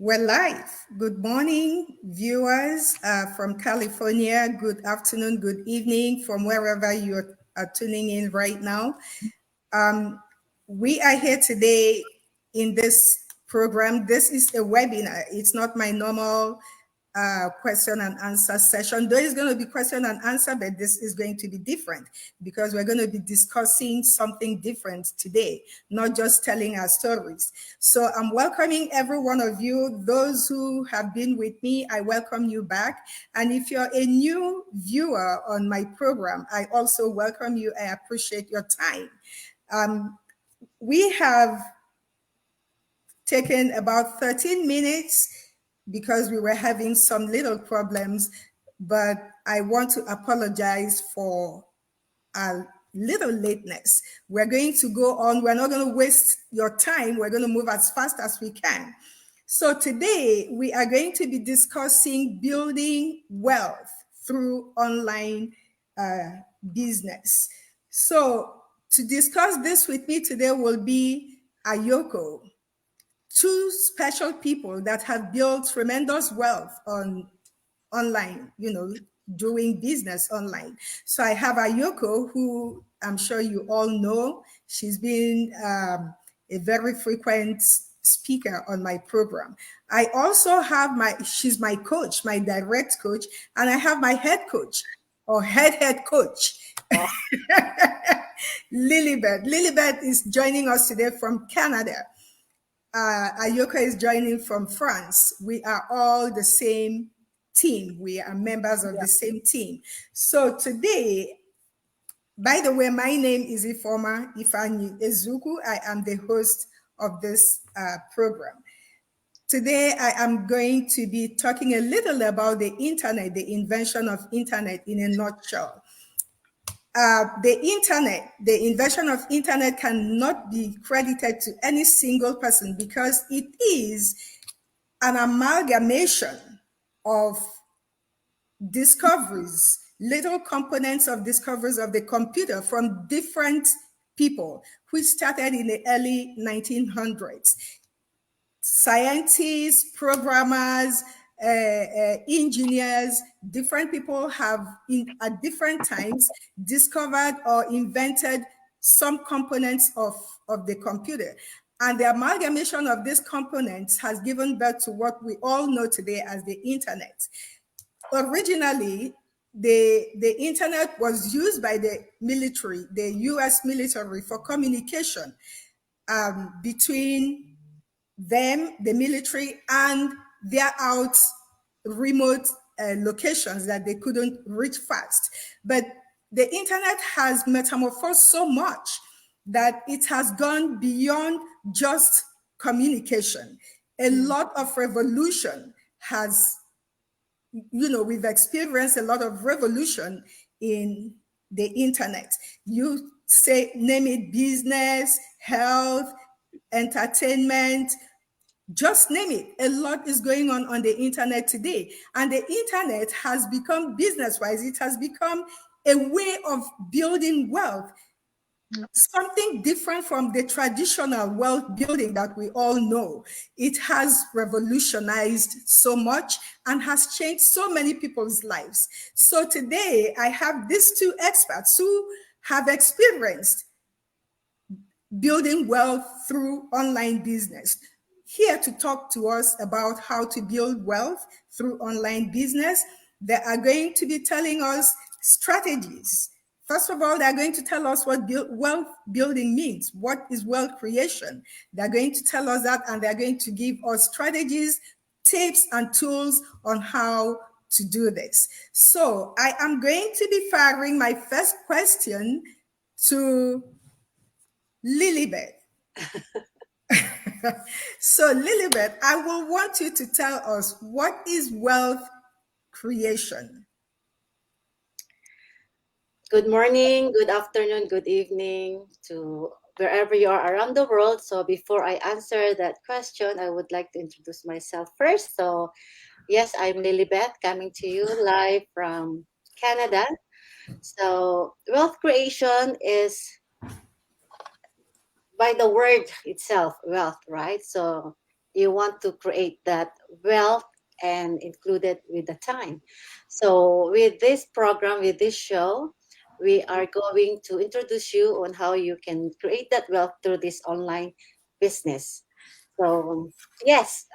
We're live. Good morning, viewers from California. Good afternoon, good evening from wherever you are tuning in right now. We are here today in this program. This is a webinar. It's not my normal question and answer session. There is going to be question and answer, but this is going to be different because we're going to be discussing something different today, not just telling our stories. So I'm welcoming every one of you. Those who have been with me, I welcome you back. And if you're a new viewer on my program, I also welcome you. I appreciate your time. We have taken about 13 minutes because we were having some little problems, but I want to apologize for a little lateness. We're going to go on. We're not going to waste your time. We're going to move as fast as we can. So today we are going to be discussing building wealth through online business. So to discuss this with me today will be Ayoko, two special people that have built tremendous wealth online, doing business online. So I have Ayoko, who I'm sure you all know. She's been a very frequent speaker on my program. I also have she's my coach, my direct coach, and I have my head coach or head coach. Lilibet. Lilibet is joining us today from Canada. Ayoko is joining from France. We are all the same team. We are members of the same team. So today, by the way, my name is Ifoma Ifani Ezuku. I am the host of this program. Today, I am going to be talking a little about the internet, the invention of internet in a nutshell. The invention of internet cannot be credited to any single person because it is an amalgamation of discoveries, little components of discoveries of the computer from different people, which started in the early 1900s. Scientists, programmers, engineers, different people have at different times discovered or invented some components of the computer. And the amalgamation of these components has given birth to what we all know today as the internet. Originally, the internet was used by the military, the US military, for communication between them, the military, and their out remote locations that they couldn't reach fast. But the internet has metamorphosed so much that it has gone beyond just communication. A lot of revolution has, we've experienced a lot of revolution in the internet. You say, name it, business, health, entertainment, just name it. A lot is going on the internet today. And the internet has become, business-wise, it has become a way of building wealth, something different from the traditional wealth building that we all know. It has revolutionized so much and has changed so many people's lives. So today I have these two experts who have experienced building wealth through online business, here to talk to us about how to build wealth through online business. They are going to be telling us strategies. First of all, they're going to tell us what wealth building means. What is wealth creation? They're going to tell us that, and they're going to give us strategies, tips, and tools on how to do this. So I am going to be firing my first question to Lilibet. So Lilibet, I will want you to tell us, what is wealth creation? Good morning, good afternoon, good evening to wherever you are around the world. So before I answer that question, I would like to introduce myself first. So yes, I'm Lilibet, coming to you live from Canada. So wealth creation is by the word itself, wealth, right? So you want to create that wealth and include it with the time. So with this program, with this show, we are going to introduce you on how you can create that wealth through this online business. So yes,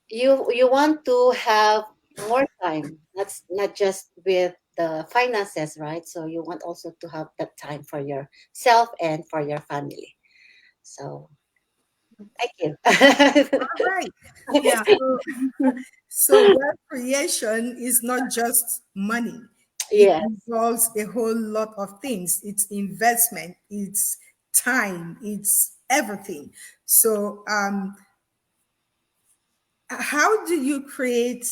you want to have more time. That's not just with the finances, right? So you want also to have that time for yourself and for your family. So thank you. Right. Yeah. So wealth creation is not just money. It Yes. involves a whole lot of things. It's investment, it's time, it's everything. So how do you create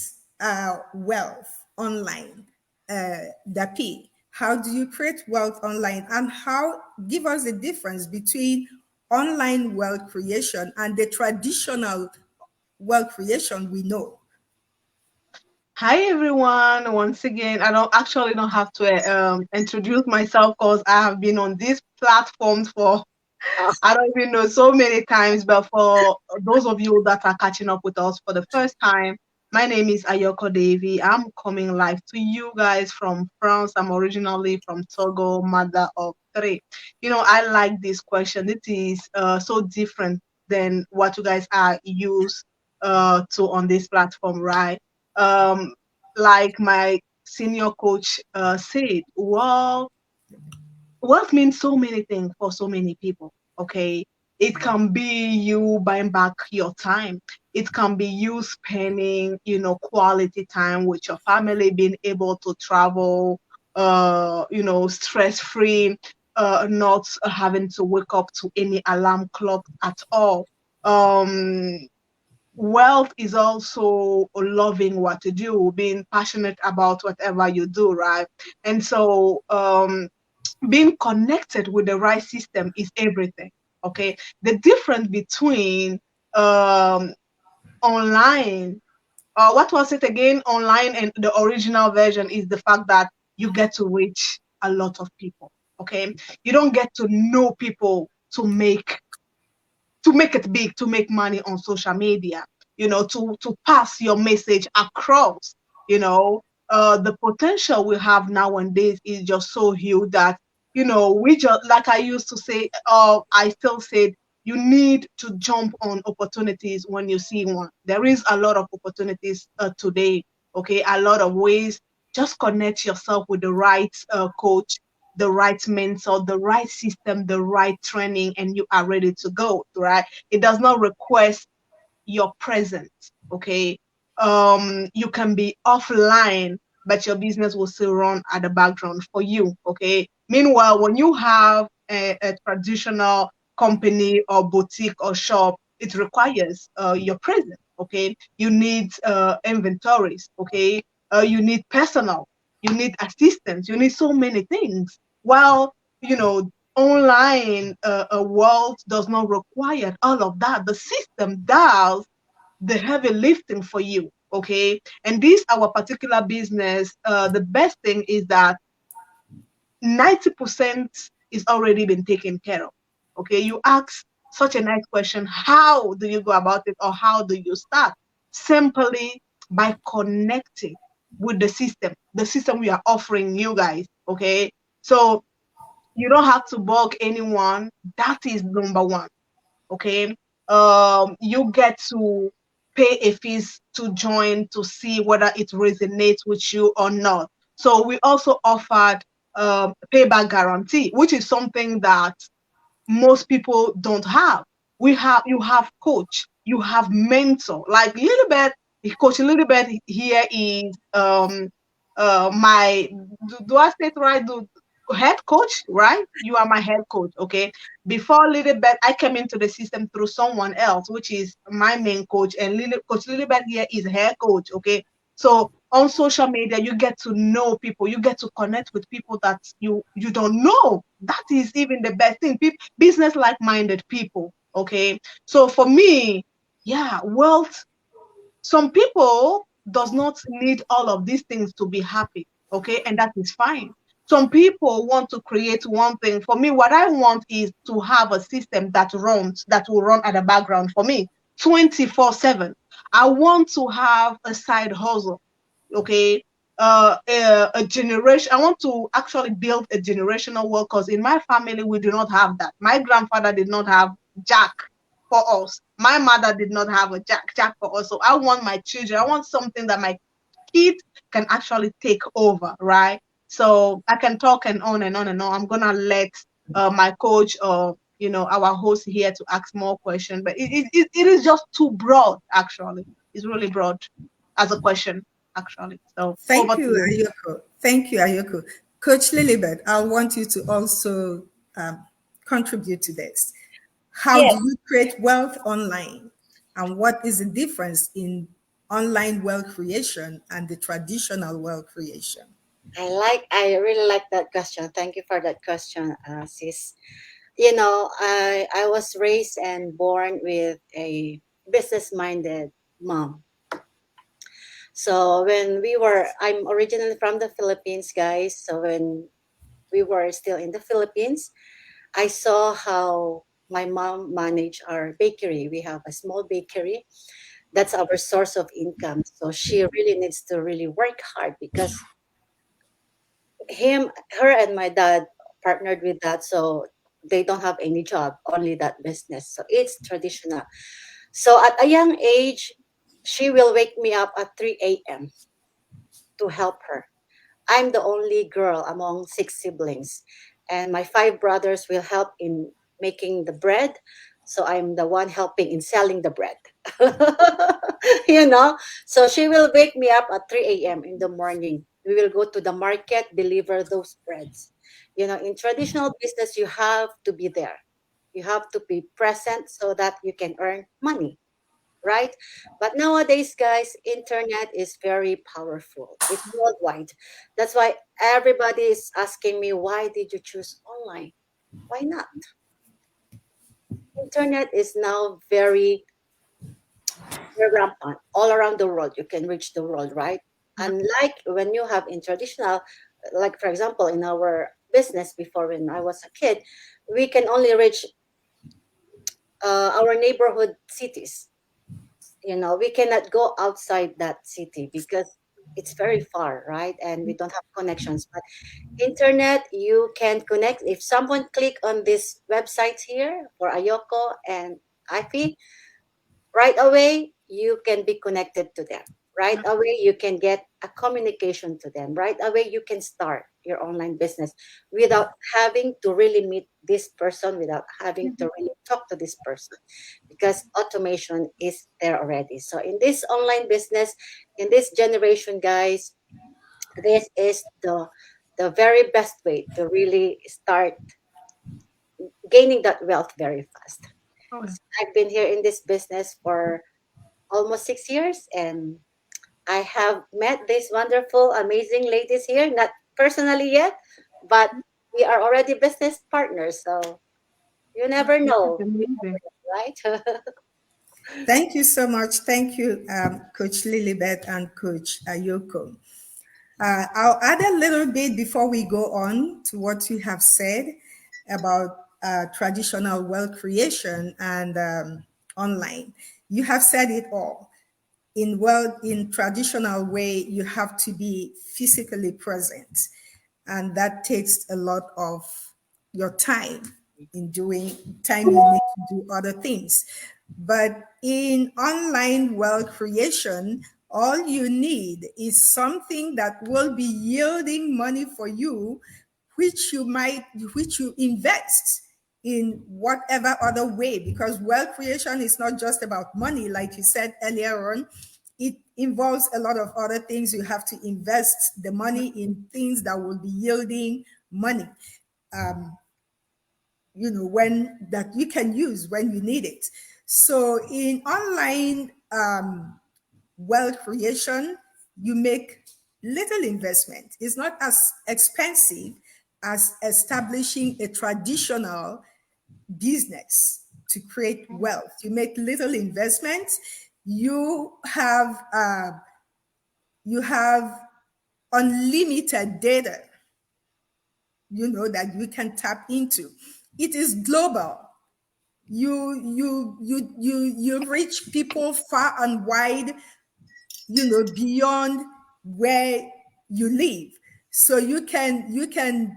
wealth online, Dapi? How do you create wealth online, and how give us the difference between online wealth creation and the traditional wealth creation we know? Hi everyone. Once again, I don't have to introduce myself because I have been on these platforms for Uh, I don't even know so many times, but for those of you that are catching up with us for the first time, my name is Ayoko Davy. I'm coming live to you guys from France. I'm originally from Togo, mother of three. I like this question. It is so different than what you guys are used to on this platform, right? Um, like my senior coach said, well, wealth means so many things for so many people. Okay. It can be you buying back your time. It can be you spending, quality time with your family, being able to travel, stress free, not having to wake up to any alarm clock at all. Um, Wealth is also loving what you do, being passionate about whatever you do, right? And so, being connected with the right system is everything. Okay. The difference between um online, what was it again, online and the original version is the fact that you get to reach a lot of people. Okay. You don't get to know people to make it big, to make money on social media, to pass your message across, the potential we have nowadays is just so huge that, we just, like I used to say, I still said, you need to jump on opportunities when you see one. There is a lot of opportunities today, okay, a lot of ways. Just connect yourself with the right coach, the right mentor, the right system, the right training, and you are ready to go, right? It does not request your presence, okay? You can be offline, but your business will still run at the background for you, okay? Meanwhile, when you have a traditional company or boutique or shop, it requires your presence, okay? You need inventories, okay? You need personal, you need assistance, you need so many things. While, online world does not require all of that. The system does the heavy lifting for you. Okay. And this our particular business, the best thing is that 90% is already been taken care of. Okay. You ask such a nice question. How do you go about it, or how do you start? Simply by connecting with the system we are offering you guys. Okay. So you don't have to bug anyone. That is number one. Okay. You get to pay a fees to join to see whether it resonates with you or not. So we also offered payback guarantee, which is something that most people don't have. You have coach, you have mentor. Like Lilibet, coach Lilibet here is my do I say it right? Head coach, right? You are my head coach, okay? Before Lilibet, I came into the system through someone else, which is my main coach, and Coach Lilibet here is head coach, okay? So on social media, you get to know people, you get to connect with people that you don't know. That is even the best thing. Business like-minded people. Okay. So for me, yeah, wealth, some people does not need all of these things to be happy. Okay, and that is fine. Some people want to create one thing. For me, what I want is to have a system that will run at the background for me. 24/7. I want to have a side hustle. Okay. A generation. I want to actually build a generational wealth because in my family we do not have that. My grandfather did not have jack for us. My mother did not have a jack for us. So I want my children. I want something that my kids can actually take over, right? So I can talk and on and on and on. I'm gonna let my coach or our host here to ask more questions, but it is just too broad. Actually, it's really broad as a question. Actually, so over Thank to you, you. Ayoko. Thank you, Ayoko. Coach Lilibet, I want you to also contribute to this. How do Yes, you create wealth online? And what is the difference in online wealth creation and the traditional wealth creation? I really like that question. Thank you for that question, sis. You know, I was raised and born with a business minded mom. So when I'm originally from the Philippines, guys. So when we were still in the Philippines, I saw how my mom managed our bakery. We have a small bakery. That's our source of income. So she really needs to really work hard because her and my dad partnered with that. So they don't have any job, only that business. So it's traditional. So at a young age, she will wake me up at 3 a.m. to help her. I'm the only girl among six siblings, and my five brothers will help in making the bread. So I'm the one helping in selling the bread. you know, so she will wake me up at 3 a.m. in the morning. We will go to the market, deliver those breads. You know, in traditional business, you have to be there. You have to be present so that you can earn money, right? But nowadays, guys, internet is very powerful. It's worldwide. That's why everybody is asking me, why did you choose online? Why not? Internet is now very rampant all around the world. You can reach the world, right? Unlike when you have in traditional, like for example, in our business before when I was a kid, we can only reach our neighborhood cities. You know, we cannot go outside that city because it's very far, right? And we don't have connections. But internet, you can connect. If someone click on this website here for Ayoko and Ifi, right away you can be connected to them. Right away you can get a communication to them. Right away you can start your online business without having to really meet this person, without having to really talk to this person, because automation is there already. So in this online business, in this generation, guys, this is the very best way to really start gaining that wealth very fast. Okay. I've been here in this business for almost 6 years, and I have met these wonderful, amazing ladies here, not personally yet, but we are already business partners. So you never That's know, amazing. right? Thank you so much. Thank you, Coach Lilibet and Coach Ayoko. I'll add a little bit before we go on to what you have said about traditional wealth creation and online. You have said it all. In traditional way, you have to be physically present, and that takes a lot of your time in doing time you need to do other things. But in online wealth creation, all you need is something that will be yielding money for you, which you invest in whatever other way, because wealth creation is not just about money, like you said earlier on. It involves a lot of other things. You have to invest the money in things that will be yielding money, when that you can use when you need it. So in online wealth creation, you make little investment. It's not as expensive as establishing a traditional business to create wealth. You make little investment. You have unlimited data, that you can tap into. It is global. you reach people far and wide, beyond where you live. So you can,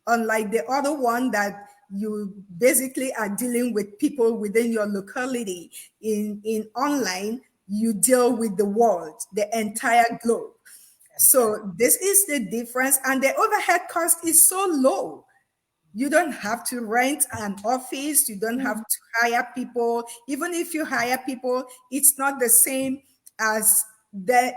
unlike the other one that you basically are dealing with people within your locality, in online you deal with the world, the entire globe. That's right. So this is the difference, and the overhead cost is so low. You don't have to rent an office, you don't have Mhm. to hire people. Even if you hire people, it's not the same as the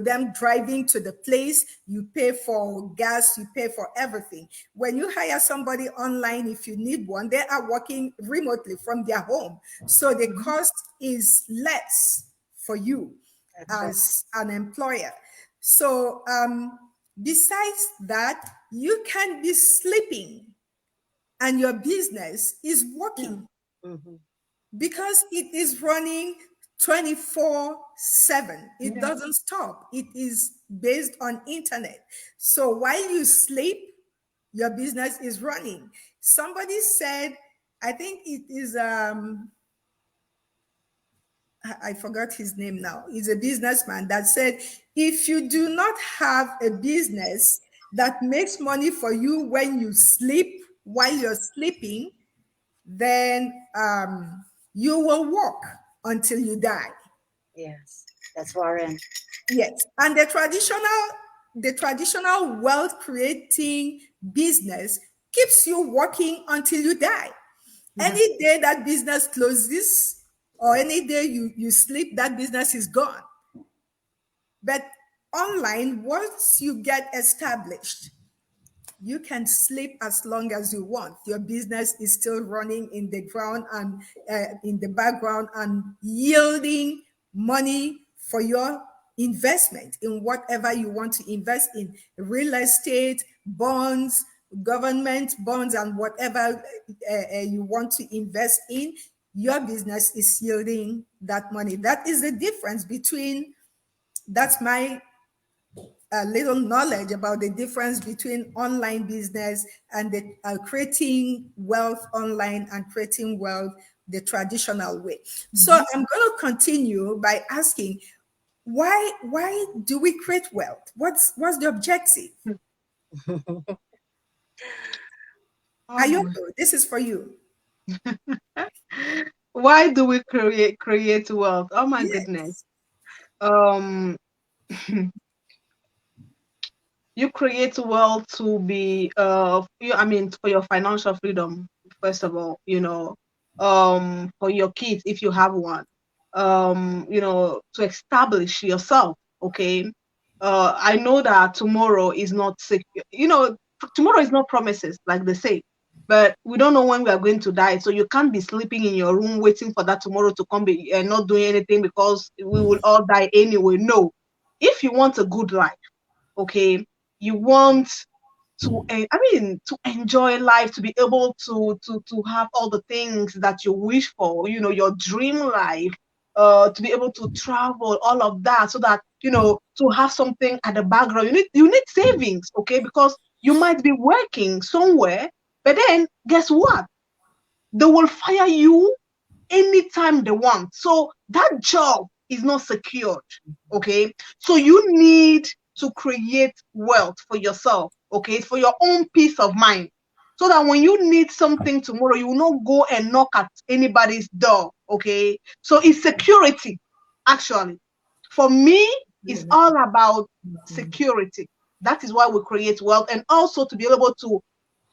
them driving to the place. You pay for gas, you pay for everything. When you hire somebody online, if you need one, they are working remotely from their home, so the Mhm. cost is less for you That's right. as an employer. So besides that, you can be sleeping and your business is Yeah. working Mm-hmm. because it is running 24/7. It Yeah. doesn't stop. It is based on internet. So while you sleep, your business is running. Somebody said, I think it is I forgot his name now. He's a businessman that said, if you do not have a business that makes money for you when you sleep, while you're sleeping, then you will work until you die. Yes, that's Warren. Yes. And the traditional wealth creating business keeps you working until you die. Yeah. Any day that business closes or any day you sleep, that business is gone. But online, once you get established, you can sleep as long as you want. Your business is still running in the ground and in the background and yielding money for your investment in whatever you want to invest in: real estate, bonds, government bonds, and whatever you want to invest in. Your business is yielding that money. That is the difference between, that's my little knowledge about the difference between online business and the creating wealth online and creating wealth the traditional way. So Mhm. I'm going to continue by asking, why do we create wealth? What's the objective? Um, Ayoko, this is for you. why do we create wealth? Oh my goodness. Yes. Um, you create wealth to be I mean for your financial freedom, first of all, for your kids if you have one, to establish yourself. Okay. I know that tomorrow is not secure, tomorrow is not promises, like they say, but we don't know when we are going to die, so you can't be sleeping in your room waiting for that tomorrow to come and not doing anything because we will all die anyway. No. If you want a good life, okay, you want to enjoy life, to be able to have all the things that you wish for, your dream life, to be able to travel, all of that, so that to have something at the background. You need savings, okay, because you might be working somewhere, but then guess what, they will fire you anytime they want. So that job is not secured. Okay. So you need to create wealth for yourself. Okay. For your own peace of mind. So that when you need something tomorrow, you will not go and knock at anybody's door. Okay. So it's security, actually. For me, it's all about security. That is why we create wealth, and also to be able to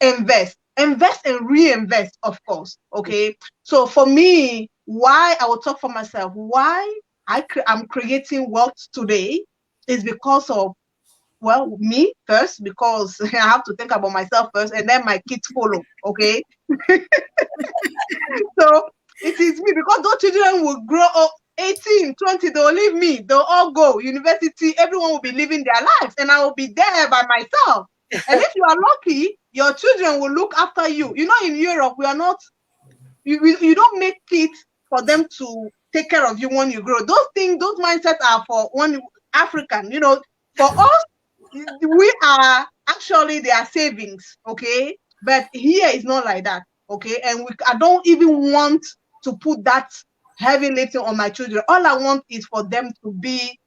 invest and reinvest, of course. Okay. So for me, why I will talk for myself, why I'm creating wealth today is because of, well, me first, because I have to think about myself first, and then my kids follow. Okay. So it is me, because those children will grow up 18, 20, they'll leave me, they'll all go university, everyone will be living their lives, and I will be there by myself. And if you are lucky, your children will look after you. In Europe, we are not, you don't make kids for them to take care of you when you grow. Those things, those mindsets are for one African. For us, we are actually their savings, okay? But here it's not like that. Okay. And I don't even want to put that heavy lifting on my children. All I want is for them to be,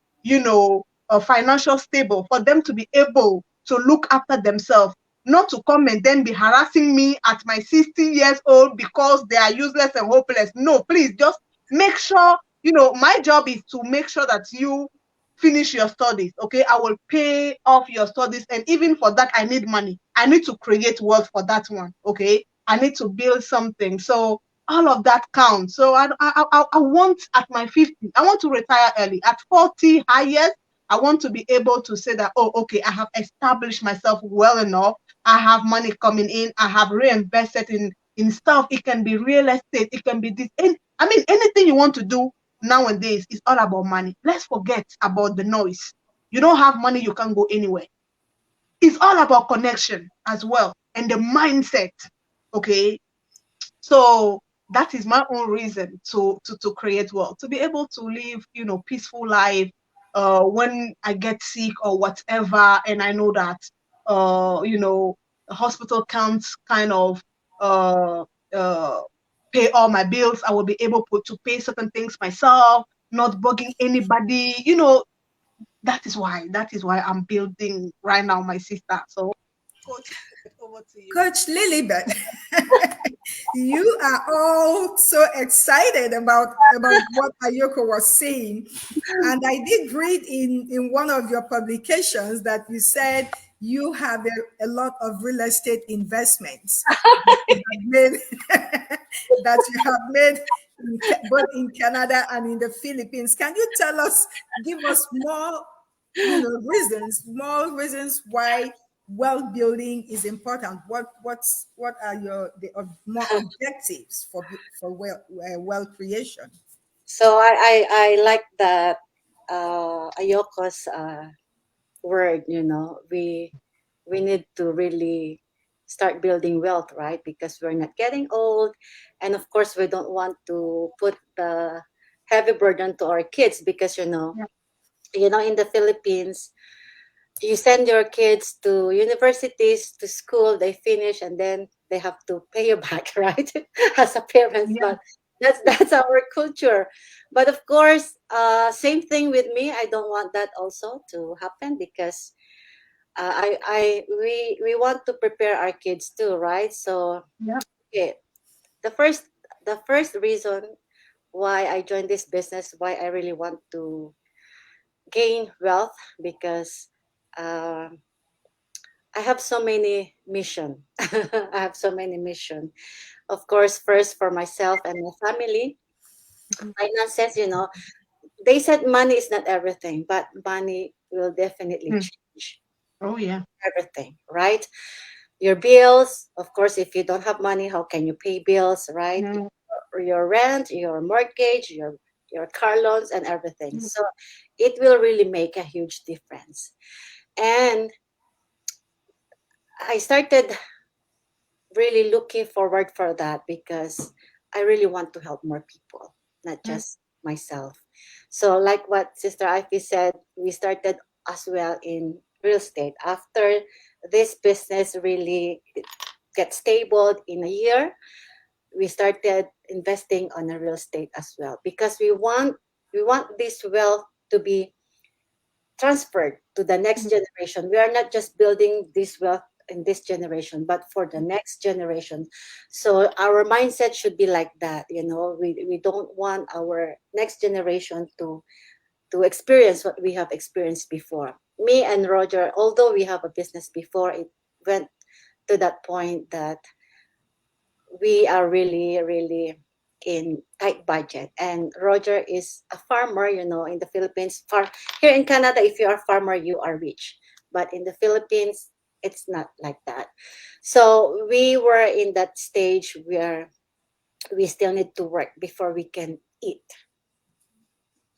financial stable, for them to be able to look after themselves, not to come and then be harassing me at my 60 years old because they are useless and hopeless. No, please just make sure, my job is to make sure that you finish your studies. Okay. I will pay off your studies. And even for that, I need money. I need to create wealth for that one. Okay. I need to build something. So all of that counts. So I want at my 50, I want to retire early. At 40 highest, I want to be able to say that, oh, okay, I have established myself well enough. I have money coming in. I have reinvested in stuff. It can be real estate. It can be this. I mean, anything you want to do nowadays is all about money. Let's forget about the noise. You don't have money, you can't go anywhere. It's all about connection as well and the mindset. Okay. So that is my own reason to create wealth, to be able to live, peaceful life when I get sick or whatever, and I know that the hospital can't kind of uh uh pay all my bills. I will be able to pay certain things myself, not bugging anybody. That is why I'm building right now, my sister. So coach, over to you. Coach Lilibet, you are all so excited about what Ayoko was saying. And I did read in one of your publications that you said you have a lot of real estate investments that you have made, that you have made both in Canada and in the Philippines. Can you tell us, give us more, more reasons why wealth building is important? What are your more objectives for wealth creation? So I like that Ayoko's word. We need to really start building wealth, right? Because we're not getting old, and of course we don't want to put the heavy burden to our kids because Yeah, in the Philippines you send your kids to universities, to school, they finish, and then they have to pay you back, right? As a parents. yeah, But that's our culture. But of course, same thing with me. I don't want that also to happen because we want to prepare our kids too, right? So yeah. okay, the first the first reason why I joined this business, why I really want to gain wealth, because uh, I have so many mission. I have so many mission. Of course, first for myself and my family. Mhm. Finances, they said money is not everything, but money will definitely Mm. change Oh yeah. everything, right? Your bills, of course, if you don't have money, how can you pay bills, right? Yeah. Your rent, your mortgage, your car loans, and everything. Mm. So it will really make a huge difference. And I started really looking forward for that because I really want to help more people, not Mm. just myself. So, like what Sister Ivy said, we started as well in real estate. After this business really get stable in a year, we started investing on a real estate as well because we want this wealth to be transferred to the next Mm. generation. We are not just building this wealth in this generation, but for the next generation. So our mindset should be like that. We don't want our next generation to experience what we have experienced before. Me and Roger, although we have a business before, it went to that point that we are really, really in tight budget. And Roger is a farmer, in the Philippines. Here in Canada, if you are a farmer, you are rich. But in the Philippines, it's not like that. So we were in that stage where we still need to work before we can eat.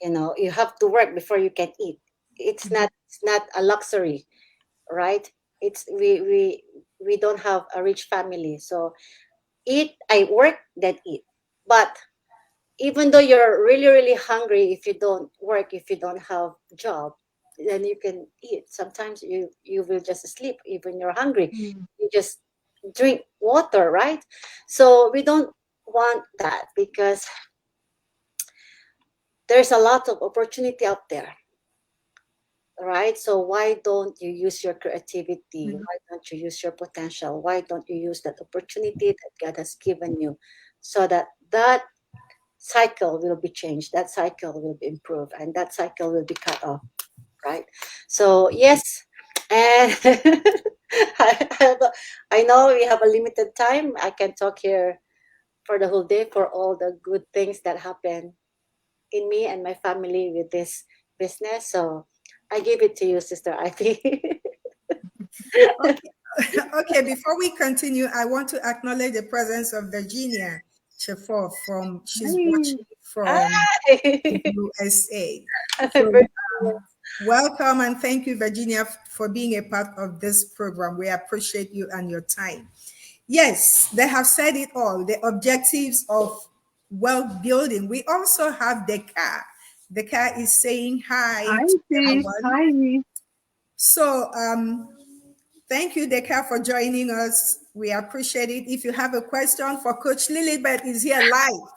You have to work before you can eat. It's Mhm. not a luxury, right? It's we don't have a rich family. So I work, then eat. But even though you're really, really hungry, if you don't work, if you don't have job, then you can eat. Sometimes you will just sleep even you're hungry. Mm. You just drink water, right? So we don't want that because there's a lot of opportunity out there, right? So why don't you use your creativity? Mhm. Why don't you use your potential? Why don't you use that opportunity that God has given you so that that cycle will be changed, that cycle will be improved, and that cycle will be cut off, right? So yes, and I know we have a limited time. I can talk here for the whole day for all the good things that happen in me and my family with this business. So I give it to you, Sister Ivy. Okay. Okay, before we continue, I want to acknowledge the presence of Virginia Chefor from, she's Hi. watching from the Hi. USA. So welcome and thank you, Virginia, for being a part of this program. We appreciate you and your time. Yes, they have said it all, the objectives of wealth building. We also have the car. The car is saying hi Hi, to sis. everyone. Hi. So, thank you, Deka, for joining us. We appreciate it. If you have a question for Coach Lilibet, is here live.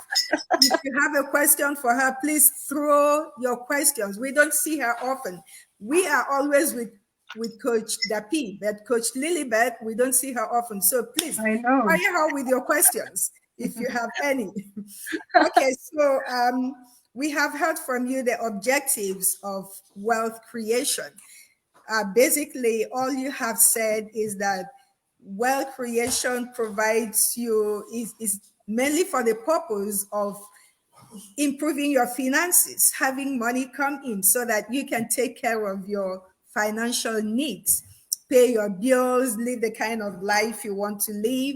If you have a question for her, please throw your questions. We don't see her often. We are always with Coach Dapi, but Coach Lilibet, we don't see her often. So please I know. fire her with your questions if you have any. Okay, so we have heard from you the objectives of wealth creation. Basically, all you have said is that wealth creation provides you is mainly for the purpose of improving your finances, having money come in so that you can take care of your financial needs, pay your bills, live the kind of life you want to live.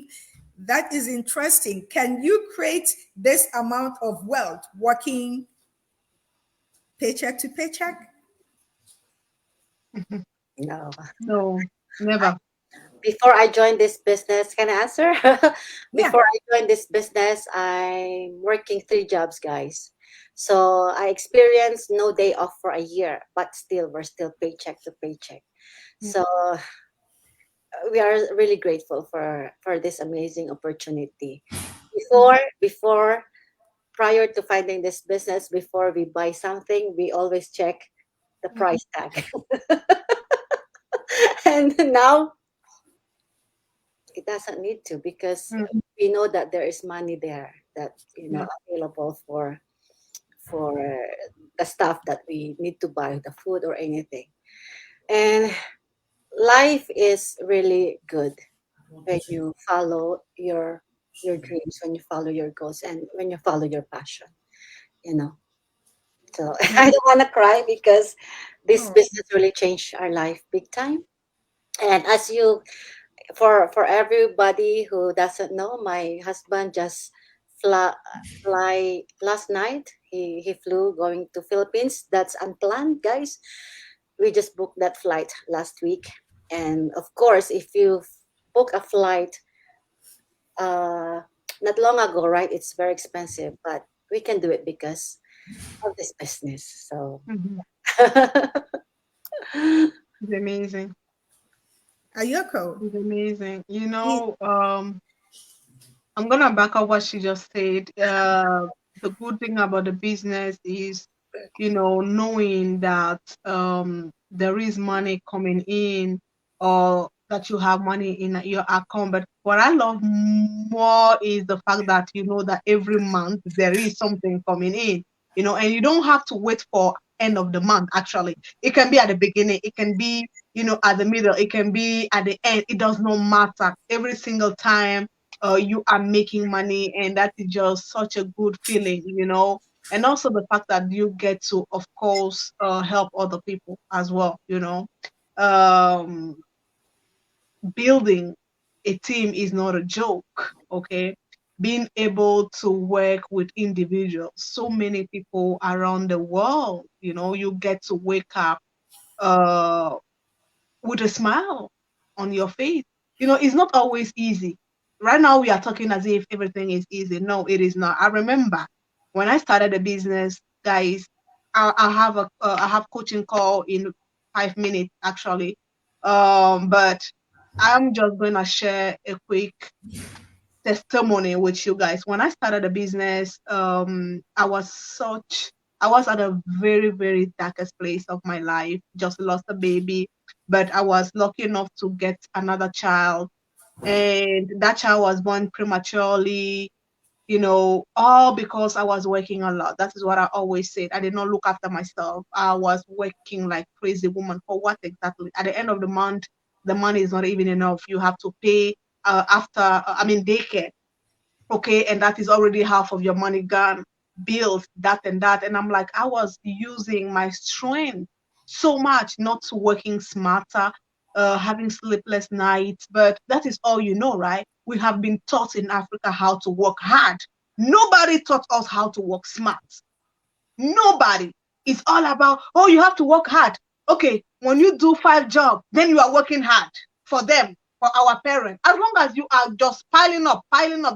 That is interesting. Can you create this amount of wealth working paycheck to paycheck? No. No, never. Before I joined this business, can I answer? Yeah. Before I joined this business, I'm working 3 jobs, guys. So I experienced no day off for a year, but still, we're still paycheck to paycheck. So we are really grateful for this amazing opportunity. Before prior to finding this business, before we buy something, we always check the price tag. And now it doesn't need to because Mhm. we know that there is money there that Yeah. available for the stuff that we need to buy, the food or anything. And life is really good when you follow your dreams, when you follow your goals, and when you follow your passion. You know. So Yeah. I don't want to cry because this Oh, business really changed our life big time. And as you for everybody who doesn't know, my husband just fly last night. He flew going to Philippines. That's unplanned, guys. We just booked that flight last week, and of course, if you book a flight uh, not long ago, right, it's very expensive, but we can do it because of this business. So. Mhm. It's amazing. Ayoko. It's amazing. It, I'm gonna back up what she just said. The good thing about the business is, knowing that there is money coming in, or that you have money in your account. But what I love more is the fact that you know that every month there is something coming in. And you don't have to wait for end of the month. Actually, it can be at the beginning. It can be at the middle. It can be at the end. It does not matter. Every single time you are making money, and that is just such a good feeling. And also the fact that you get to, of course, help other people as well. um Building a team is not a joke. Okay, being able to work with individuals, so many people around the world, you get to wake up uh with a smile on your face. It's not always easy. Right now, we are talking as if everything is easy. No, it is not. I remember when I started a business, guys. I have coaching call in 5 minutes actually, but I'm just going to share a quick testimony with you guys. When I started the business, I was at a very, very darkest place of my life. Just lost a baby, but I was lucky enough to get another child, and that child was born prematurely. All because I was working a lot. That is what I always said. I did not look after myself. I was working like crazy woman. For what exactly? At the end of the month, the money is not even enough. You have to pay daycare. Okay, and that is already half of your money gone. Bills, that and that. And I'm like, I was using my strength so much, not working smarter, having sleepless nights. But that is all right? We have been taught in Africa how to work hard. Nobody taught us how to work smart. Nobody. It's all about, oh, you have to work hard. Okay, when you do 5 jobs, then you are working hard for them, for our parents. As long as you are just piling up,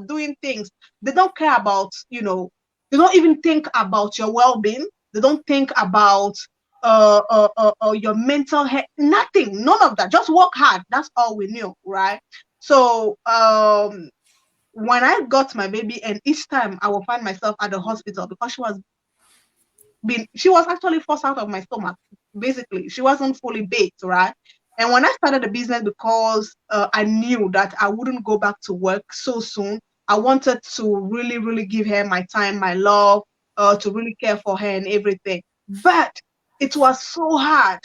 doing things, they don't care about, they don't even think about your well-being. They don't think about your mental health. Nothing, none of that. Just work hard. That's all we knew, right? So when I got my baby, and each time I will find myself at the hospital because she was actually forced out of my stomach. Basically, she wasn't fully baked, right? And when I started the business, because I knew that I wouldn't go back to work so soon, I wanted to really, really give her my time, my love, to really care for her and everything. But it was so hard,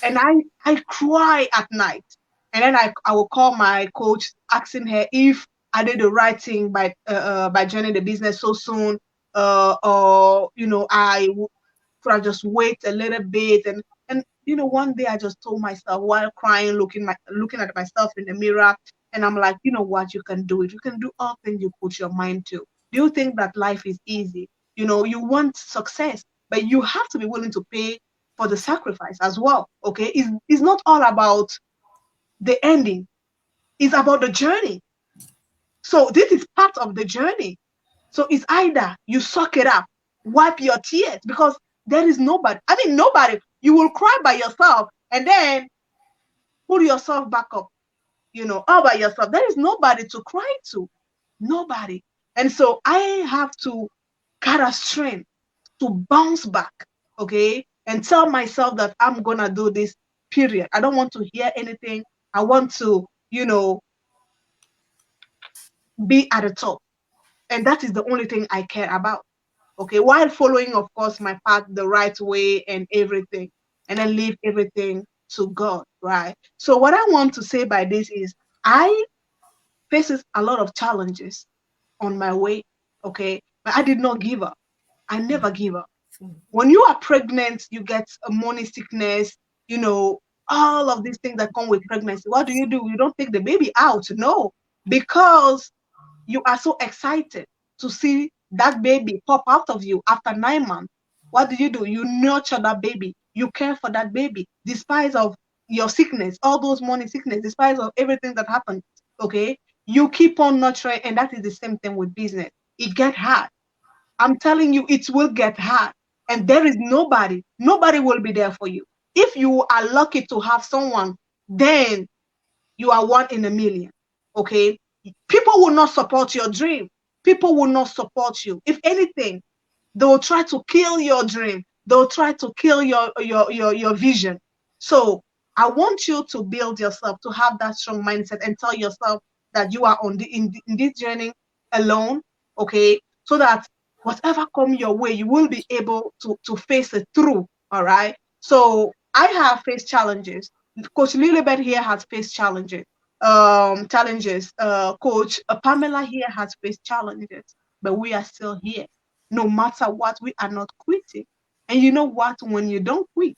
and I cry at night, and then I will call my coach, asking her if I did the right thing by joining the business so soon, or I could I just wait a little bit? And one day I just told myself while crying, looking at myself in the mirror, and I'm like, you know what, you can do it. You can do all things you put your mind to. Do you think that life is easy? You want success, but you have to be willing to pay for the sacrifice as well. Okay, it's not all about the ending. It's about the journey. So this is part of the journey. So it's either you suck it up, wipe your tears, because there is nobody. I mean, nobody. You will cry by yourself and then pull yourself back up, all by yourself. There is nobody to cry to. Nobody. And so I have to cut a strength to bounce back, okay, and tell myself that I'm going to do this, period. I don't want to hear anything. I want to, be at the top. And that is the only thing I care about. Okay, while following, of course, my path the right way and everything, and then leave everything to God, right? So what I want to say by this is I faces a lot of challenges on my way, okay, but I did not give up. I never give up. When you are pregnant, you get a morning sickness, all of these things that come with pregnancy. What do? You don't take the baby out, no, because you are so excited to see that baby pop out of you after 9 months. What do? You nurture that baby. You care for that baby, despite of your sickness, all those morning sickness, despite of everything that happened. Okay, you keep on nurturing, and that is the same thing with business. It get hard. I'm telling you, it will get hard, and there is nobody. Nobody will be there for you. If you are lucky to have someone, then you are one in a million. Okay, people will not support your dream. People will not support you. If anything, they will try to kill your dream. They'll try to kill your vision. So I want you to build yourself, to have that strong mindset, and tell yourself that you are in this journey alone. Okay, so that whatever come your way, you will be able to face it through. All right. So I have faced challenges. Coach Lilibet here has faced challenges. Coach Pamela here has faced challenges, but we are still here. No matter what, we are not quitting. And you know what? When you don't quit,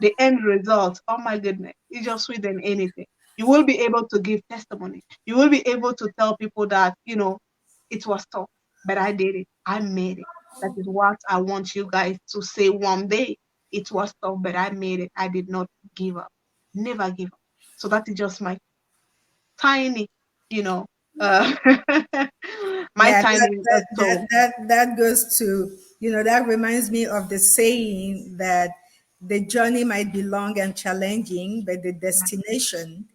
the end result, oh my goodness, it's just sweet than anything. You will be able to give testimony. You will be able to tell people that, it was tough, but I did it. I made it. That is what I want you guys to say one day. It was tough, but I made it. I did not give up. Never give up. So that is just my tiny, you know, uh, my Yeah, tiny soul. that goes to, that reminds me of the saying that the journey might be long and challenging, but the destination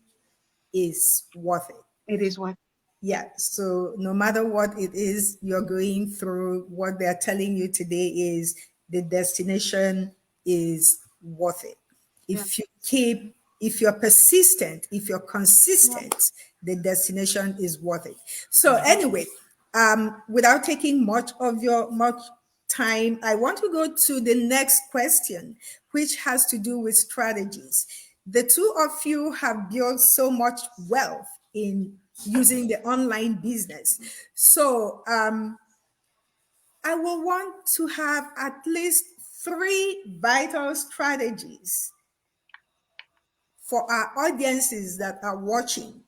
is worth it. It is what. Yeah. So no matter what it is you're going through, what they're telling you today is the destination is worth it. Yeah. If you're persistent, if you're consistent, the destination is worth it. So anyway, without taking much time, I want to go to the next question, which has to do with strategies. The two of you have built so much wealth in using the online business. So I will want to have at least three vital strategies for our audiences that are watching,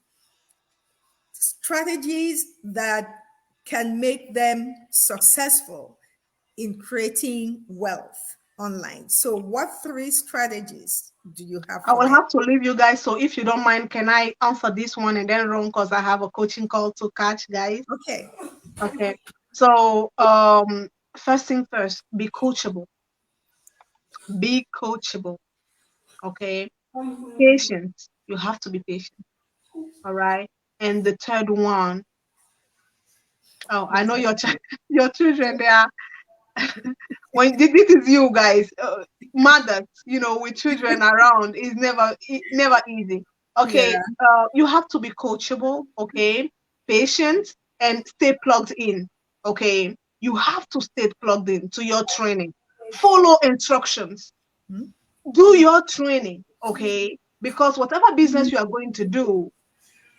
strategies that can make them successful in creating wealth online. So, what three strategies do you have I for will them? have to leave you guys. So if you don't mind, can I answer this one and then run because I have a coaching call to catch, guys? Okay. Okay. So first thing first, be coachable. Be coachable. Okay. Patience. You have to be patient. All right. And the third one, oh, I know your your children. They are this is you guys, mothers, with children around is never easy. Yeah. Okay, you have to be coachable. Okay, patient and stay plugged in. Okay, you have to stay plugged in to your training. Follow instructions. Hmm? Do your training. Okay, because whatever business you are going to do,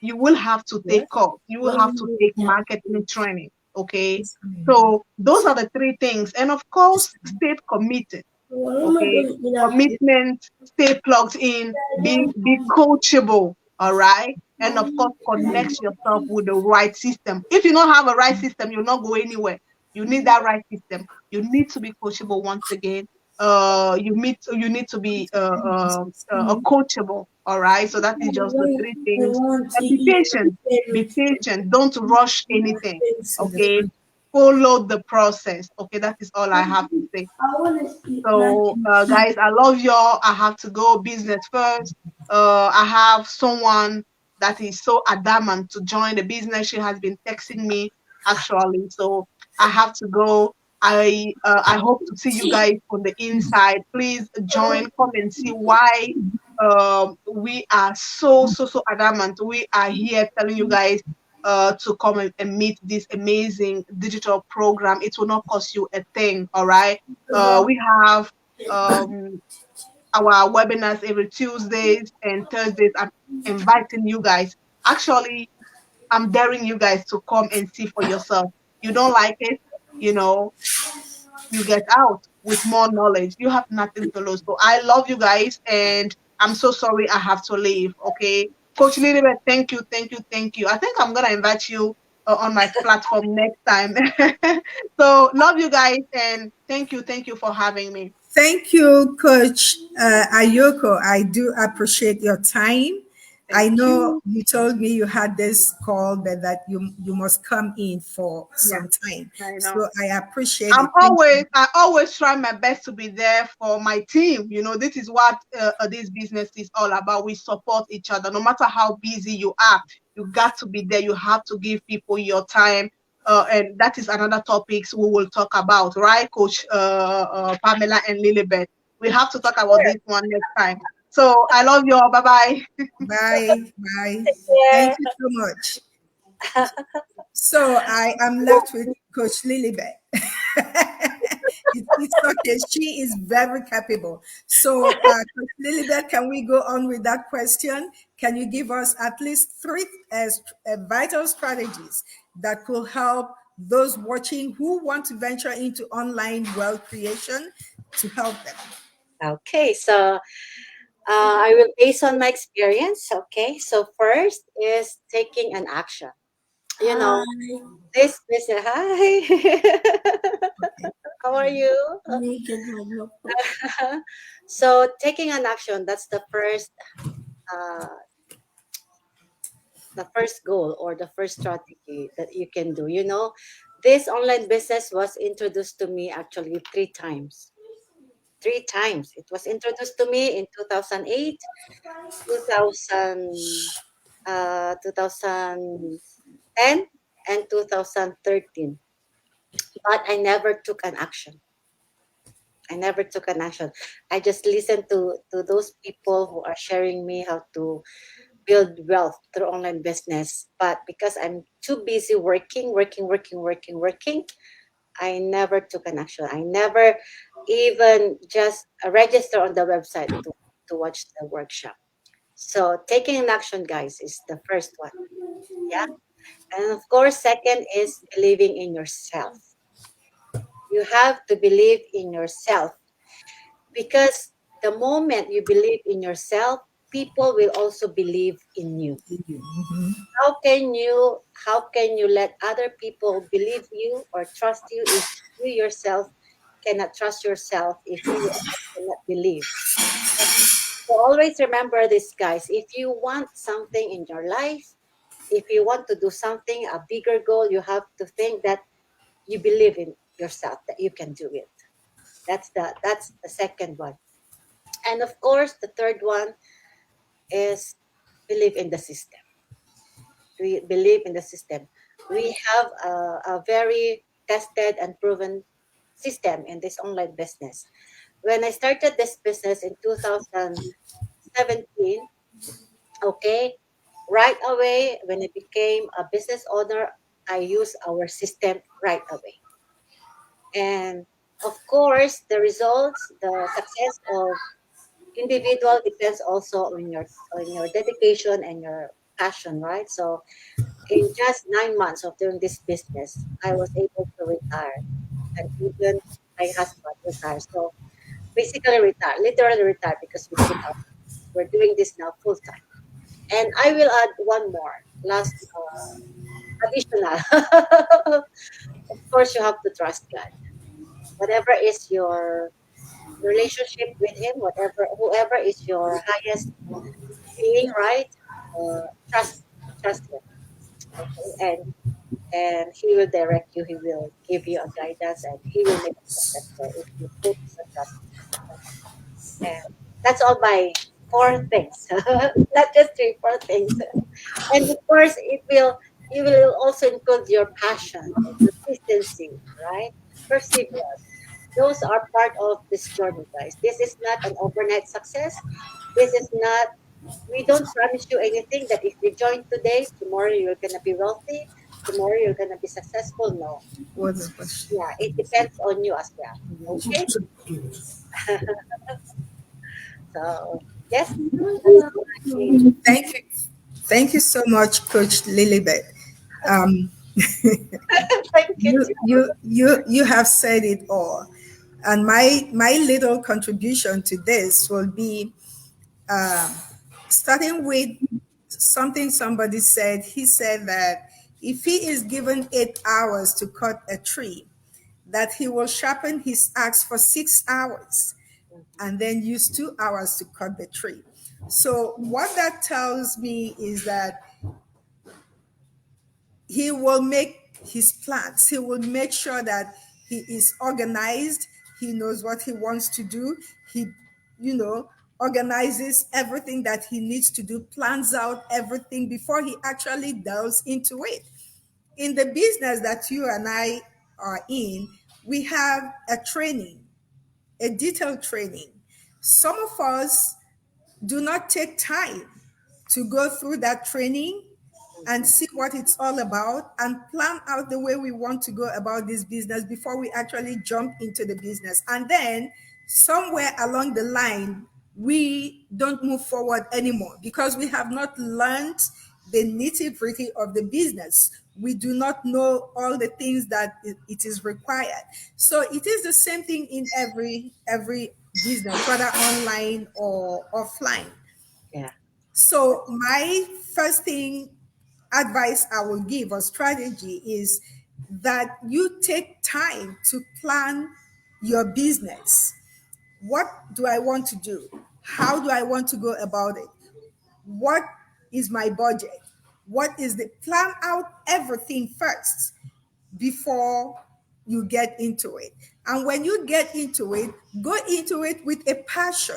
you will have to take course. You will have to take marketing training. Okay. So those are the three things. And of course, stay committed. Okay. Commitment, stay plugged in, be coachable. All right. And of course, connect yourself with the right system. If you don't have a right system, you'll not go anywhere. You need that right system. You need to be coachable once again. You need to be coachable. All right. So that is just the three things. And be patient. Be patient. Don't rush anything. Okay. Follow the process. Okay. That is all I have to say. So, guys, I love y'all. I have to go business first. I have someone that is so adamant to join the business. She has been texting me actually. So I have to go. I hope to see you guys on the inside. Please join. Come and see why we are so adamant. We are here telling you guys to come and meet this amazing digital program. It will not cost you a thing. All right. We have um, our webinars every Tuesdays and Thursdays. I'm inviting you guys. Actually, I'm daring you guys to come and see for yourself. You don't like it, you know, you get out with more knowledge. You have nothing to lose. So I love you guys, and I'm so sorry I have to leave. Okay, Coach Lilibet, thank you, thank you, thank you. I think I'm gonna invite you on my platform next time. So love you guys, and thank you for having me. Thank you, Coach Ayoko. I do appreciate your time. I Thank know you. you told me you had this call, but that you must come in for Yeah, some time. I know. So I appreciate it. Thank you. I always try my best to be there for my team. This is what this business is all about. We support each other. No matter how busy you are, you got to be there. You have to give people your time. And that is another topics we will talk about, right, Coach Pamela and Lilibet? We have to talk about this one next time. So I love you all. Bye bye. Bye. Bye. Thank Yeah. you so much. So I am left with Coach Lilibet. It's okay. She is very capable. So, Coach Lilibet, can we go on with that question? Can you give us at least three vital strategies that could help those watching who want to venture into online wealth creation to help them? Okay, so I will base on my experience. Okay, so first is taking an action. You know, this business. Hi, how are you? So taking an action. That's uh, the first goal or the first strategy that you can do. This online business was introduced to me actually three times. Three times. It was introduced to me in 2008, 2000. 2010 and 2013. But I never took an action. I never took an action. I just listened to those people who are sharing me how to build wealth through online business. But because I'm too busy working, I never took an action. I never even just register on the website to watch the workshop. So taking an action, guys, is the first one. Yeah. And of course, second is believing in yourself. You have to believe in yourself because the moment you believe in yourself, people will also believe in you. How can you let other people believe you or trust you if you yourself cannot trust yourself, if you yourself cannot believe? So always remember this, guys. If you want something in your life, if you want to do something, a bigger goal, you have to think that you believe in yourself, that you can do it. That's the second one. And of course, the third one is believe in the system. We believe in the system. We have a very tested and proven system in this online business. When I started this business in 2017, okay, right away when I became a business owner, I used our system right away. And of course, the results, the success of individual depends also on your dedication and your passion, right? So in just 9 months of doing this business, I was able to retire, and even my husband retired. So basically retired, literally retired, because we quit our. We're doing this now full time. And I will add one more last additional. Of course, you have to trust God. Whatever is your relationship with Him, whatever whoever is your highest being, right? Trust Him, okay? And He will direct you. He will give you a guidance, and He will make you successful if you put your trust in Him. And that's all my four things, not just three, four things. And of course, it will you will also include your passion, your consistency, right? Perseverance. Those are part of this journey, guys. This is not an overnight success. This is not. We don't promise you anything that if you join today, tomorrow you're gonna be wealthy. Tomorrow you're gonna be successful. No. What's the question? Yeah, it depends on you as well. Okay. So yes, that's my. Thank you. Thank you so much, Coach Lilibet. Um, Thank you you have said it all. And my little contribution to this will be starting with something somebody said. He said that if he is given 8 hours to cut a tree, that he will sharpen his axe for 6 hours too. and then use 2 hours to cut the tree. So, what that tells me is that he will make his plans. He will make sure that he is organized. He knows what he wants to do. He, you know, organizes everything that he needs to do, plans out everything before he actually delves into it. In the business that you and I are in, we have a training, a detailed training. Some of us do not take time to go through that training and Mhm. see what it's all about and plan out the way we want to go about this business before we actually jump into the business. And then somewhere along the line, we don't move forward anymore because we have not learned the nitty gritty of the business. We do not know all the things that it is required. So it is the same thing in every business, whether online or offline. Yeah. So my first thing advice I will give or strategy is that you take time to plan your business. What do I want to do? How do I want to go about it? What is my budget? What is the plan out everything first before you get into it. And when you get into it, go into it with a passion.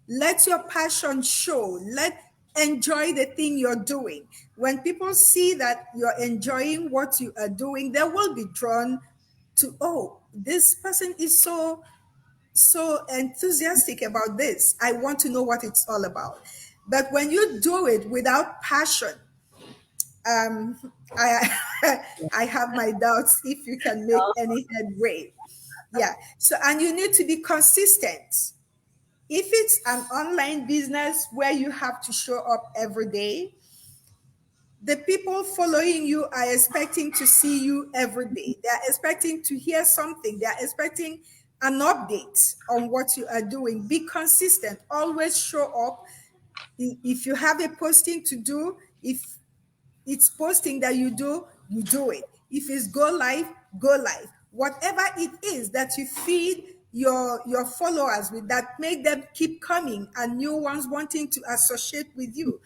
Let your passion show. Let enjoy the thing you're doing. When people see that you're enjoying what you are doing, they will be drawn to, oh, this person is so enthusiastic about this. I want to know what it's all about. But when you do it without passion, um, I I have my doubts if you can make any headway. Yeah. So, and you need to be consistent. If it's an online business where you have to show up every day, the people following you are expecting to see you every day. They are expecting to hear something. They are expecting an update on what you are doing. Be consistent. Always show up. If you have a posting to do, if it's posting that you do it. If it's go live, go live. Whatever it is that you feed your followers with, that make them keep coming and new ones wanting to associate with you,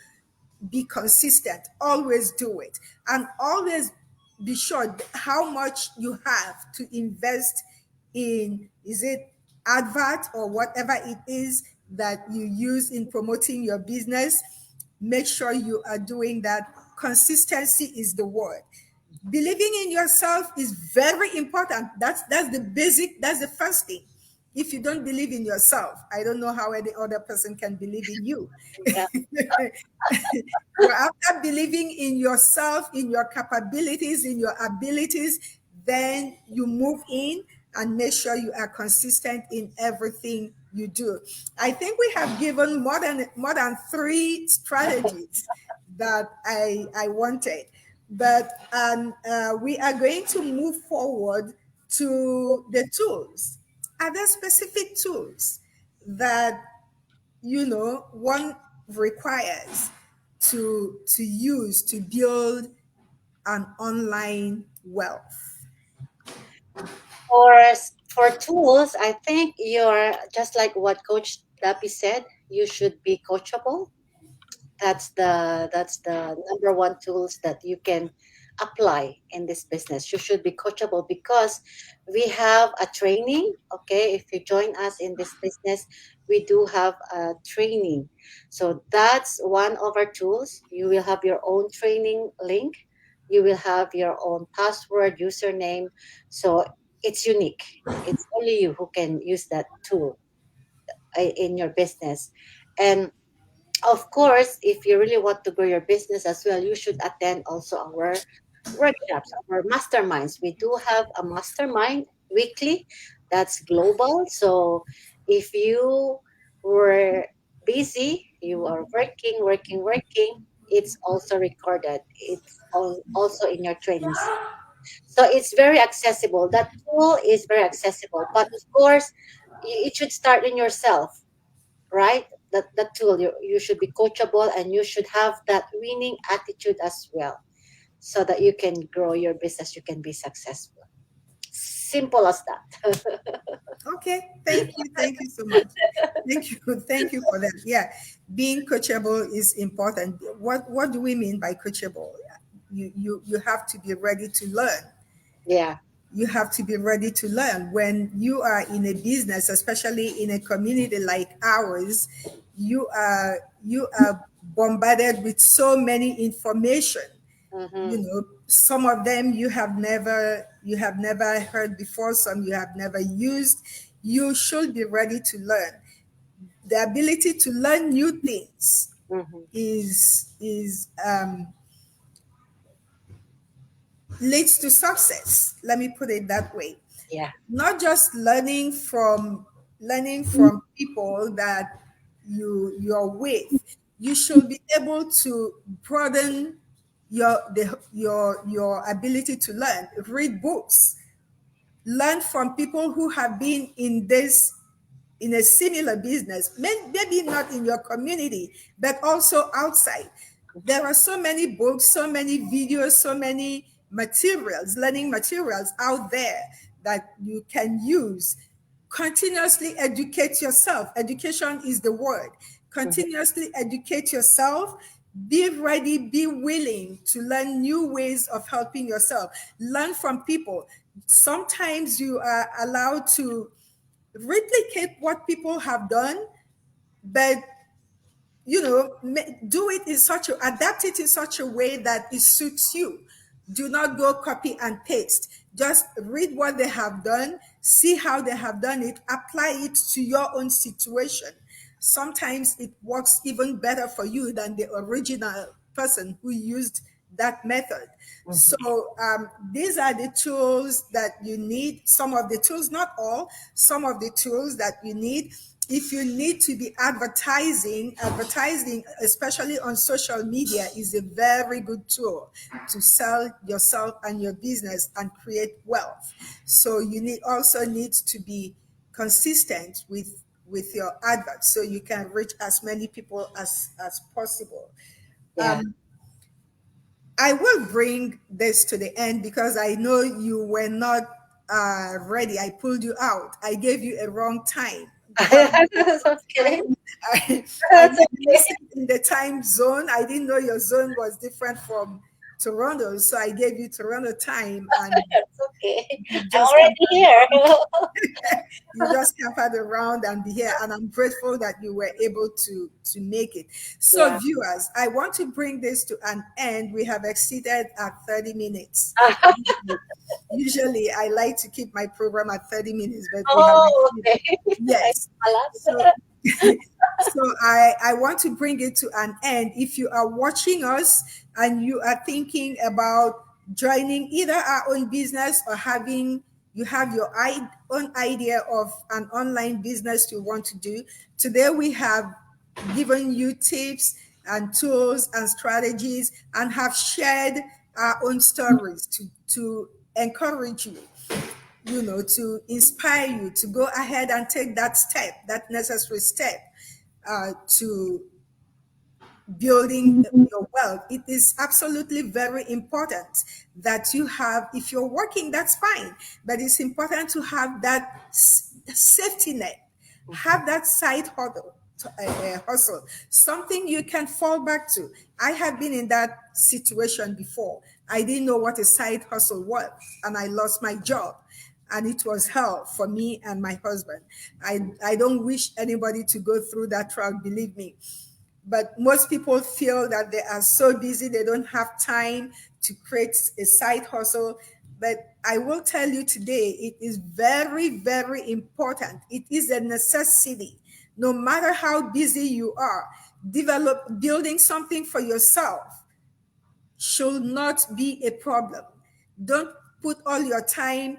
be consistent. Always do it, and always be sure how much you have to invest in. Is it advert or whatever it is that you use in promoting your business? Make sure you are doing that. Consistency is the word. Believing in yourself is very important. That's the basic, that's the first thing. If you don't believe in yourself, I don't know how any other person can believe in you. Yeah. Well, after believing in yourself, in your capabilities, in your abilities, then you move in and make sure you are consistent in everything you do. I think we have given more than three strategies that I wanted, but we are going to move forward to the tools. Are there specific tools that one requires to use to build an online wealth? For tools, I think you're just like what Coach Dapi said. You should be coachable. That's the number one tools that you can apply in this business. You should be coachable because we have a training. Okay, if you join us in this business, we do have a training. So that's one of our tools. You will have your own training link. You will have your own password, username. So it's unique. It's only you who can use that tool in your business. And of course, if you really want to grow your business as well, you should attend also our workshops, our masterminds. We do have a mastermind weekly that's global. So if you were busy, you are working, it's also recorded. It's also in your trainings. So it's very accessible. That tool is very accessible. But of course, it should start in yourself, right? That tool, you should be coachable and you should have that winning attitude as well, so that you can grow your business, you can be successful. Simple as that. Okay, thank you so much. Thank you for that. Yeah, being coachable is important. What do we mean by coachable? You have to be ready to learn. Yeah. You have to be ready to learn. When you are in a business, especially in a community like ours, you are bombarded with so many information. Mm-hmm. Some of them you have never heard before, some you have never used. You should be ready to learn. The ability to learn new things Mm-hmm. is leads to success. Let me put it that way. Yeah. Not just learning from people that you're with. You should be able to broaden your ability to learn. Read books, learn from people who have been in a similar business, maybe not in your community, but also outside. There are so many books, so many videos, so many materials, learning materials out there that you can use. Continuously educate yourself. Education is the word. Mm-hmm. Continuously educate yourself. Be ready, be willing to learn new ways of helping yourself. Learn from people. Sometimes you are allowed to replicate what people have done, but do it in adapt it in such a way that it suits you. Do not go copy and paste. Just read what they have done, see how they have done it, apply it to your own situation. Sometimes it works even better for you than the original person who used that method. So these are the tools that you need. Some of the tools, not all, some of the tools that you need. If you need to be advertising, especially on social media, is a very good tool to sell yourself and your business and create wealth. So you also need to be consistent with your advert so you can reach as many people as possible. Yeah. I will bring this to the end because I know you were not ready. I pulled you out. I gave you a wrong time because That's okay. I'm That's okay. listening in the time zone. I didn't know your zone was different from Toronto, so I gave you Toronto time, and That's okay. you I'm just already here. you just campered around and be here, and I'm grateful that you were able to make it. So Yeah. viewers, I want to bring this to an end. We have exceeded at 30 minutes. Usually I like to keep my program at 30 minutes, but we have Oh, exceeded. okay. I Yes. a lot. So I want to bring it to an end. If you are watching us and you are thinking about joining either our own business or you have your own idea of an online business you want to do, today we have given you tips and tools and strategies and have shared our own stories to encourage you, to inspire you to go ahead and take that necessary step to building your wealth. It is absolutely very important that you have, if you're working, that's fine, but it's important to have that safety net, have that side hustle, something you can fall back to. I have been in that situation before. I didn't know what a side hustle was, and I lost my job, and it was hell for me and my husband. I don't wish anybody to go through that trial, believe me. But most people feel that they are so busy, they don't have time to create a side hustle. But I will tell you today, it is very, very important. It is a necessity. No matter how busy you are, building something for yourself should not be a problem. Don't put all your time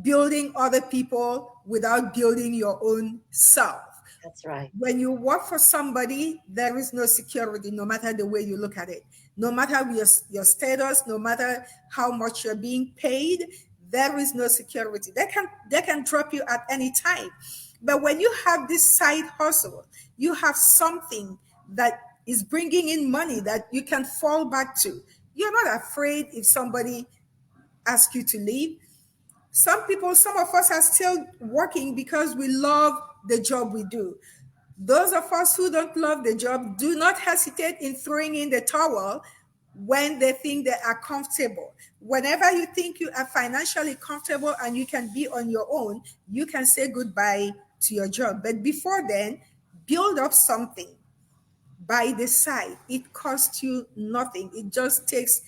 building other people without building your own self. That's right. When you work for somebody, there is no security, no matter the way you look at it. No matter your status, no matter how much you're being paid, there is no security. They can drop you at any time. But when you have this side hustle, you have something that is bringing in money that you can fall back to. You're not afraid if somebody asks you to leave. Some of us are still working because we love the job we do. Those of us who don't love the job, do not hesitate in throwing in the towel when they think they are comfortable. Whenever you think you are financially comfortable and you can be on your own, you can say goodbye to your job. But before then, build up something by the side. It costs you nothing. It just takes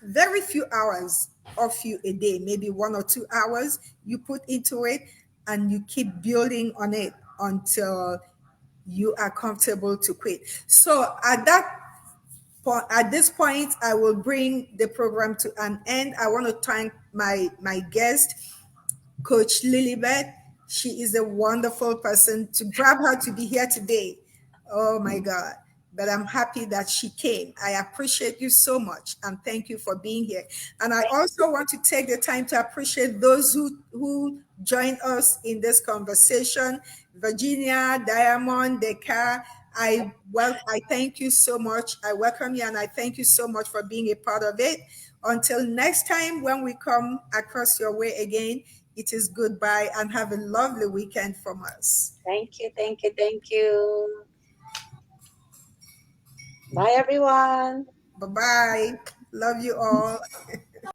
very few hours of you a day, maybe 1 or 2 hours you put into it, and you keep building on it until you are comfortable to quit. So at this point, I will bring the program to an end. I want to thank my guest, Coach Lilibet. She is a wonderful person. To grab her to be here today, oh my God. But I'm happy that she came. I appreciate you so much and thank you for being here. And I also want to take the time to appreciate those who joined us in this conversation. Virginia, Diamond, Dekar, I thank you so much. I welcome you and I thank you so much for being a part of it. Until next time, when we come across your way again, it is goodbye and have a lovely weekend from us. Thank you. Thank you. Thank you. Bye, everyone. Bye bye. Love you all.